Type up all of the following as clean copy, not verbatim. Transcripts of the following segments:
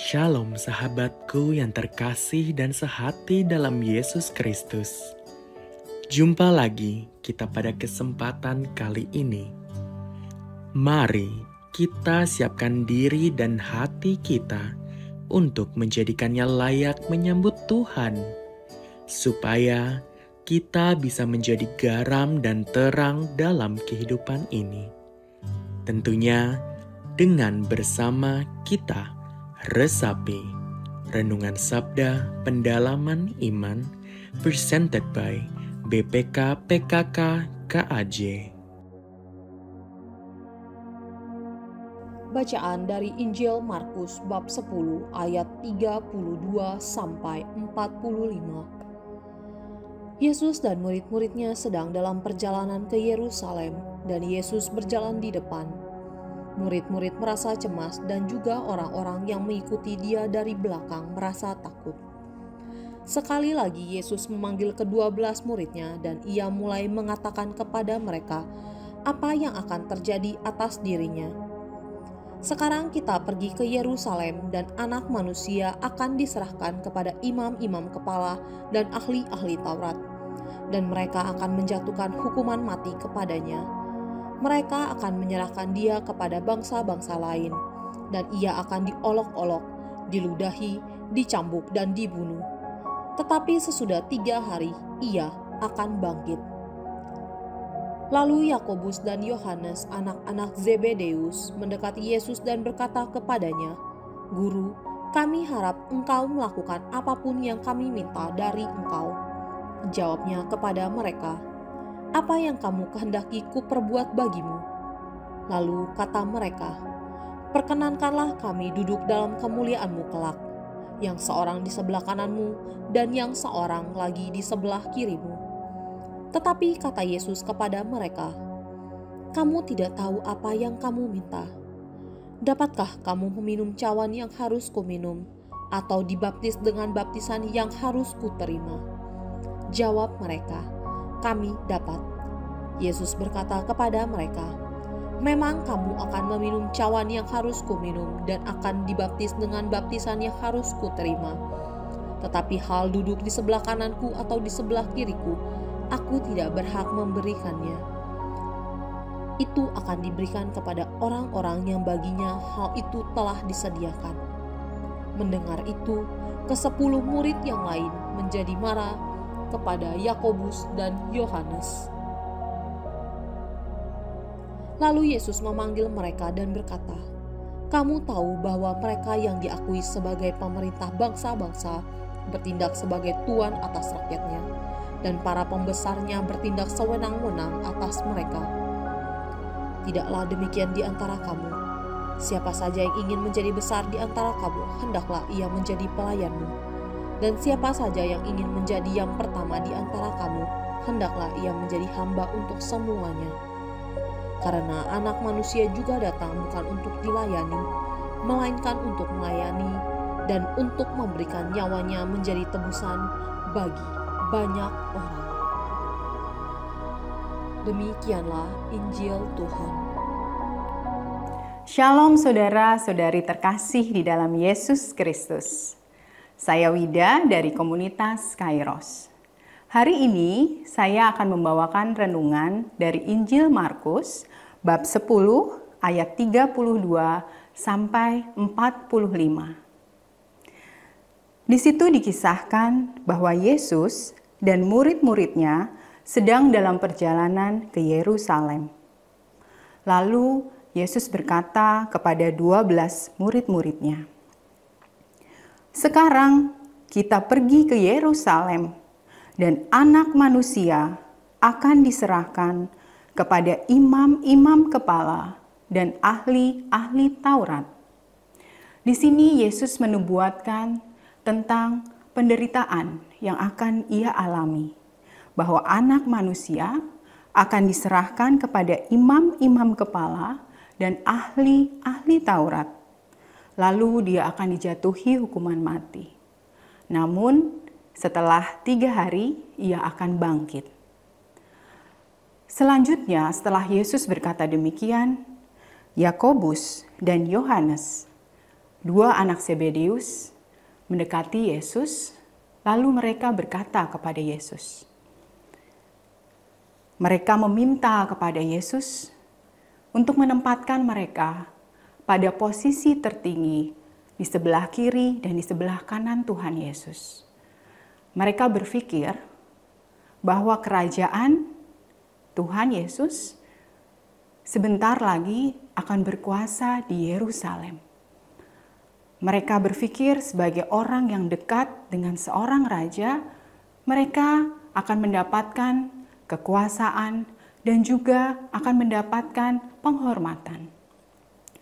Shalom sahabatku yang terkasih dan sehati dalam Yesus Kristus. Jumpa lagi kita pada kesempatan kali ini. Mari kita siapkan diri dan hati kita untuk menjadikannya layak menyambut Tuhan, supaya kita bisa menjadi garam dan terang dalam kehidupan ini. Tentunya dengan bersama kita resapi Renungan Sabda Pendalaman Iman presented by BPK PKK KAJ. Bacaan dari Injil Markus bab 10 ayat 32 sampai 45. Yesus dan murid-muridnya sedang dalam perjalanan ke Yerusalem dan Yesus berjalan di depan. Murid-murid merasa cemas dan juga orang-orang yang mengikuti dia dari belakang merasa takut. Sekali lagi Yesus memanggil ke-12 muridnya dan ia mulai mengatakan kepada mereka apa yang akan terjadi atas dirinya. Sekarang kita pergi ke Yerusalem dan Anak Manusia akan diserahkan kepada imam-imam kepala dan ahli-ahli Taurat, dan mereka akan menjatuhkan hukuman mati kepadanya. Mereka akan menyerahkan dia kepada bangsa-bangsa lain, dan ia akan diolok-olok, diludahi, dicambuk, dan dibunuh. Tetapi sesudah 3 hari, ia akan bangkit. Lalu Yakobus dan Yohanes, anak-anak Zebedeus, mendekati Yesus dan berkata kepadanya, "Guru, kami harap engkau melakukan apapun yang kami minta dari engkau." Jawabnya kepada mereka, "Apa yang kamu kehendaki ku perbuat bagimu?" Lalu kata mereka, "Perkenankanlah kami duduk dalam kemuliaan-Mu kelak, yang seorang di sebelah kananmu dan yang seorang lagi di sebelah kirimu." Tetapi kata Yesus kepada mereka, "Kamu tidak tahu apa yang kamu minta. Dapatkah kamu meminum cawan yang harus kuminum, atau dibaptis dengan baptisan yang harus kuterima?" Jawab mereka, "Kami dapat." Yesus berkata kepada mereka, "Memang kamu akan meminum cawan yang harus kuminum dan akan dibaptis dengan baptisan yang harus kuterima. Tetapi hal duduk di sebelah kananku atau di sebelah kiriku, aku tidak berhak memberikannya. Itu akan diberikan kepada orang-orang yang baginya hal itu telah disediakan." Mendengar itu, ke-10 murid yang lain menjadi marah kepada Yakobus dan Yohanes. Lalu Yesus memanggil mereka dan berkata, "Kamu tahu bahwa mereka yang diakui sebagai pemerintah bangsa-bangsa bertindak sebagai tuan atas rakyatnya, dan para pembesarnya bertindak sewenang-wenang atas mereka. Tidaklah demikian di antara kamu. Siapa saja yang ingin menjadi besar di antara kamu, hendaklah ia menjadi pelayanmu. Dan siapa saja yang ingin menjadi yang pertama di antara kamu, hendaklah ia menjadi hamba untuk semuanya. Karena Anak Manusia juga datang bukan untuk dilayani, melainkan untuk melayani dan untuk memberikan nyawanya menjadi tebusan bagi banyak orang." Demikianlah Injil Tuhan. Shalom saudara-saudari terkasih di dalam Yesus Kristus. Saya Wida dari komunitas Kairos. Hari ini saya akan membawakan renungan dari Injil Markus bab 10 ayat 32 sampai 45. Di situ dikisahkan bahwa Yesus dan murid-muridnya sedang dalam perjalanan ke Yerusalem. Lalu Yesus berkata kepada 12 murid-muridnya, "Sekarang kita pergi ke Yerusalem, dan Anak Manusia akan diserahkan kepada imam-imam kepala dan ahli-ahli Taurat." Di sini Yesus menubuatkan tentang penderitaan yang akan ia alami, bahwa Anak Manusia akan diserahkan kepada imam-imam kepala dan ahli-ahli Taurat. Lalu dia akan dijatuhi hukuman mati. Namun setelah 3 hari ia akan bangkit. Selanjutnya setelah Yesus berkata demikian, Yakobus dan Yohanes dua anak Zebedeus mendekati Yesus, lalu mereka berkata kepada Yesus. Mereka meminta kepada Yesus untuk menempatkan mereka pada posisi tertinggi di sebelah kiri dan di sebelah kanan Tuhan Yesus. Mereka berpikir bahwa kerajaan Tuhan Yesus sebentar lagi akan berkuasa di Yerusalem. Mereka berpikir sebagai orang yang dekat dengan seorang raja, mereka akan mendapatkan kekuasaan dan juga akan mendapatkan penghormatan.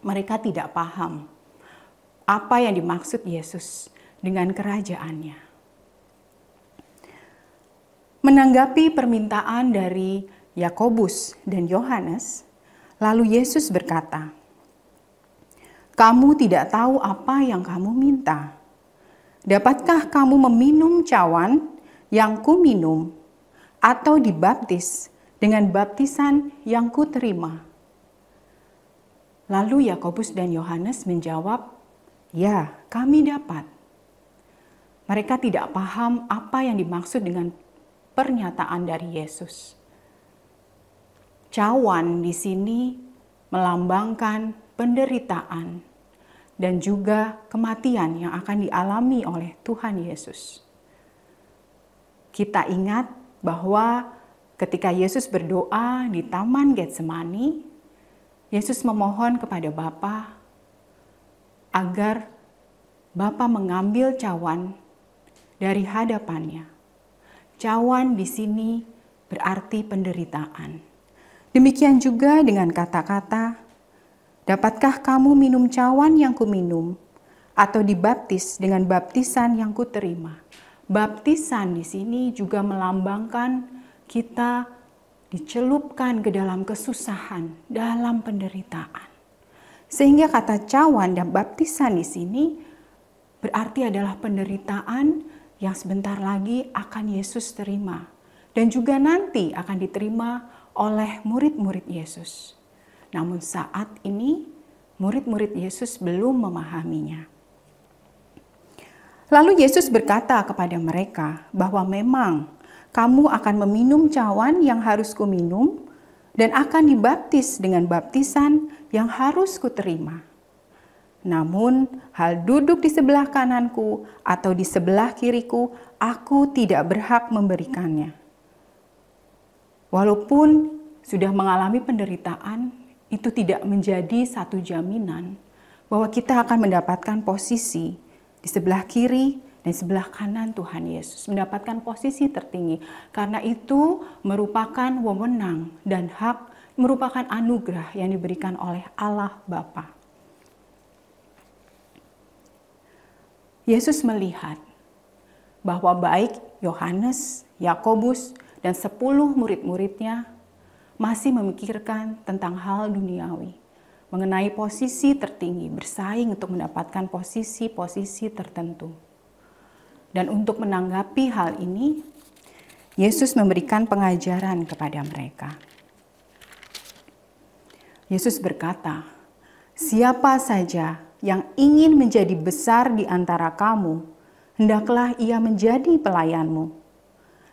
Mereka tidak paham apa yang dimaksud Yesus dengan kerajaannya. Menanggapi permintaan dari Yakobus dan Yohanes, lalu Yesus berkata, "Kamu tidak tahu apa yang kamu minta. Dapatkah kamu meminum cawan yang kuminum atau dibaptis dengan baptisan yang kuterima?" Lalu Yakobus dan Yohanes menjawab, "Ya, kami dapat." Mereka tidak paham apa yang dimaksud dengan pernyataan dari Yesus. Cawan di sini melambangkan penderitaan dan juga kematian yang akan dialami oleh Tuhan Yesus. Kita ingat bahwa ketika Yesus berdoa di Taman Getsemani, Yesus memohon kepada Bapa agar Bapa mengambil cawan dari hadapannya. Cawan di sini berarti penderitaan. Demikian juga dengan kata-kata, "Dapatkah kamu minum cawan yang kuminum atau dibaptis dengan baptisan yang kuterima?" Baptisan di sini juga melambangkan kita dicelupkan ke dalam kesusahan, dalam penderitaan. Sehingga kata cawan dan baptisan di sini berarti adalah penderitaan yang sebentar lagi akan Yesus terima dan juga nanti akan diterima oleh murid-murid Yesus. Namun saat ini murid-murid Yesus belum memahaminya. Lalu Yesus berkata kepada mereka bahwa memang kamu akan meminum cawan yang harus kuminum dan akan dibaptis dengan baptisan yang harus kuterima. Namun hal duduk di sebelah kananku atau di sebelah kiriku, aku tidak berhak memberikannya. Walaupun sudah mengalami penderitaan, itu tidak menjadi satu jaminan bahwa kita akan mendapatkan posisi di sebelah kiri dan sebelah kanan Tuhan Yesus, mendapatkan posisi tertinggi. Karena itu merupakan wewenang dan hak, merupakan anugerah yang diberikan oleh Allah Bapa. Yesus melihat bahwa baik Yohanes, Yakobus, dan 10 murid-muridnya masih memikirkan tentang hal duniawi, mengenai posisi tertinggi, bersaing untuk mendapatkan posisi-posisi tertentu. Dan untuk menanggapi hal ini, Yesus memberikan pengajaran kepada mereka. Yesus berkata, "Siapa saja yang ingin menjadi besar di antara kamu, hendaklah ia menjadi pelayanmu.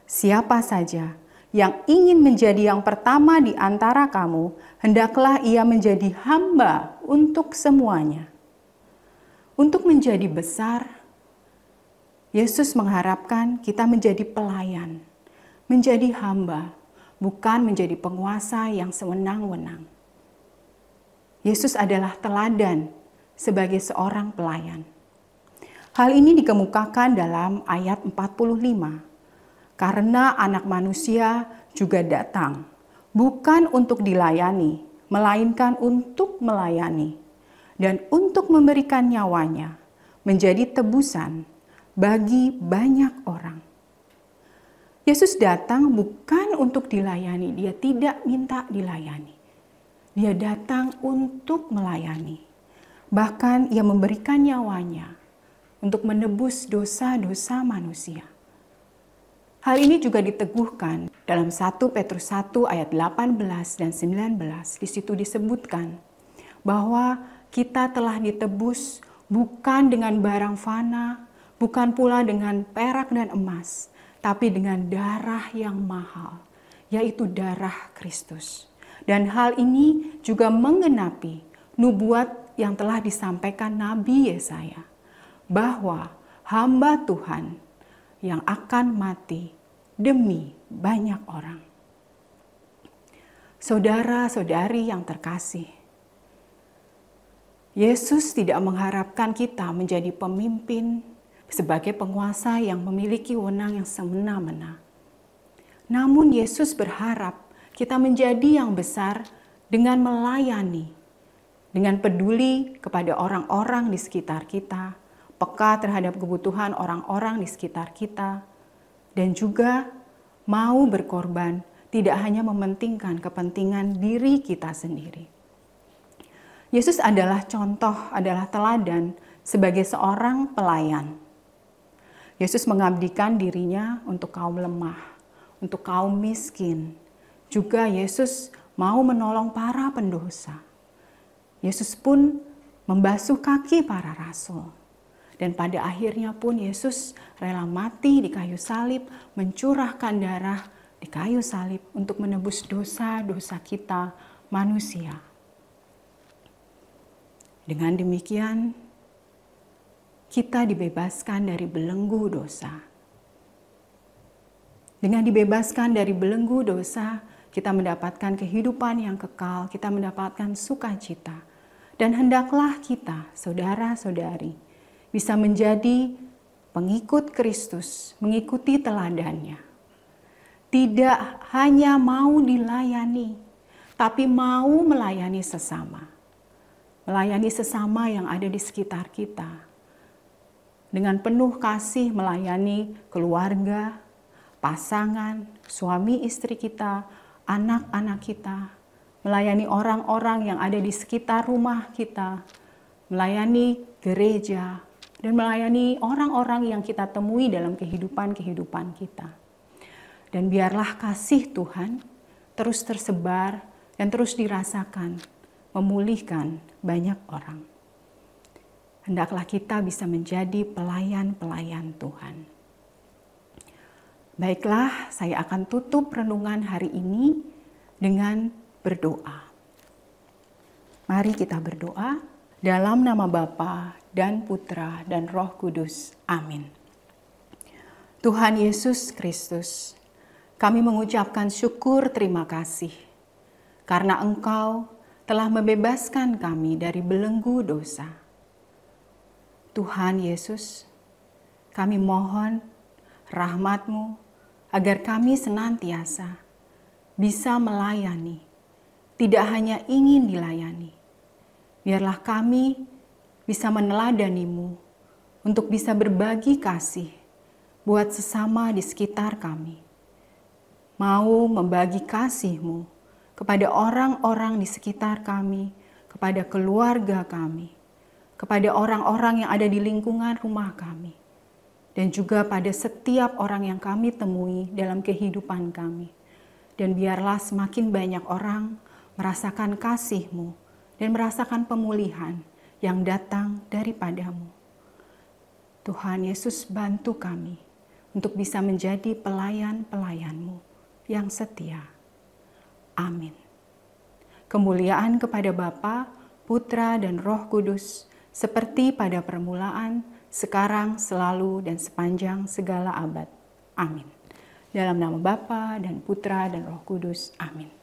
Siapa saja yang ingin menjadi yang pertama di antara kamu, hendaklah ia menjadi hamba untuk semuanya." Untuk menjadi besar, Yesus mengharapkan kita menjadi pelayan, menjadi hamba, bukan menjadi penguasa yang sewenang-wenang. Yesus adalah teladan sebagai seorang pelayan. Hal ini dikemukakan dalam ayat 45. Karena Anak Manusia juga datang, bukan untuk dilayani, melainkan untuk melayani, dan untuk memberikan nyawanya menjadi tebusan bagi banyak orang. Yesus datang bukan untuk dilayani, dia tidak minta dilayani. Dia datang untuk melayani. Bahkan ia memberikan nyawanya untuk menebus dosa-dosa manusia. Hal ini juga diteguhkan dalam 1 Petrus 1 ayat 18 dan 19. Di situ disebutkan bahwa kita telah ditebus bukan dengan barang fana, bukan pula dengan perak dan emas, tapi dengan darah yang mahal, yaitu darah Kristus. Dan hal ini juga menggenapi nubuat yang telah disampaikan Nabi Yesaya, bahwa hamba Tuhan yang akan mati demi banyak orang. Saudara-saudari yang terkasih, Yesus tidak mengharapkan kita menjadi pemimpin sebagai penguasa yang memiliki wewenang yang semena-mena. Namun Yesus berharap kita menjadi yang besar dengan melayani, dengan peduli kepada orang-orang di sekitar kita, peka terhadap kebutuhan orang-orang di sekitar kita, dan juga mau berkorban, tidak hanya mementingkan kepentingan diri kita sendiri. Yesus adalah contoh, adalah teladan sebagai seorang pelayan. Yesus mengabdikan dirinya untuk kaum lemah, untuk kaum miskin. Juga Yesus mau menolong para pendosa. Yesus pun membasuh kaki para rasul. Dan pada akhirnya pun Yesus rela mati di kayu salib, mencurahkan darah di kayu salib untuk menebus dosa-dosa kita manusia. Dengan demikian, kita dibebaskan dari belenggu dosa. Dengan dibebaskan dari belenggu dosa, kita mendapatkan kehidupan yang kekal, kita mendapatkan sukacita. Dan hendaklah kita, saudara-saudari, bisa menjadi pengikut Kristus, mengikuti teladannya. Tidak hanya mau dilayani, tapi mau melayani sesama. Melayani sesama yang ada di sekitar kita. Dengan penuh kasih melayani keluarga, pasangan, suami istri kita, anak-anak kita. Melayani orang-orang yang ada di sekitar rumah kita. Melayani gereja, dan melayani orang-orang yang kita temui dalam kehidupan kita. Dan biarlah kasih Tuhan terus tersebar dan terus dirasakan, memulihkan banyak orang. Hendaklah kita bisa menjadi pelayan-pelayan Tuhan. Baiklah, saya akan tutup renungan hari ini dengan berdoa. Mari kita berdoa. Dalam nama Bapa dan Putra dan Roh Kudus. Amin. Tuhan Yesus Kristus, kami mengucapkan syukur terima kasih karena Engkau telah membebaskan kami dari belenggu dosa. Tuhan Yesus, kami mohon rahmat-Mu agar kami senantiasa bisa melayani, tidak hanya ingin dilayani. Biarlah kami bisa meneladani-Mu untuk bisa berbagi kasih buat sesama di sekitar kami. Mau membagi kasih-Mu kepada orang-orang di sekitar kami, kepada keluarga kami, kepada orang-orang yang ada di lingkungan rumah kami, dan juga pada setiap orang yang kami temui dalam kehidupan kami. Dan biarlah semakin banyak orang merasakan kasih-Mu, dan merasakan pemulihan yang datang daripada-Mu. Tuhan Yesus, bantu kami untuk bisa menjadi pelayan-pelayan-Mu yang setia. Amin. Kemuliaan kepada Bapa, Putra, dan Roh Kudus, seperti pada permulaan, sekarang, selalu, dan sepanjang segala abad. Amin. Dalam nama Bapa dan Putra dan Roh Kudus. Amin.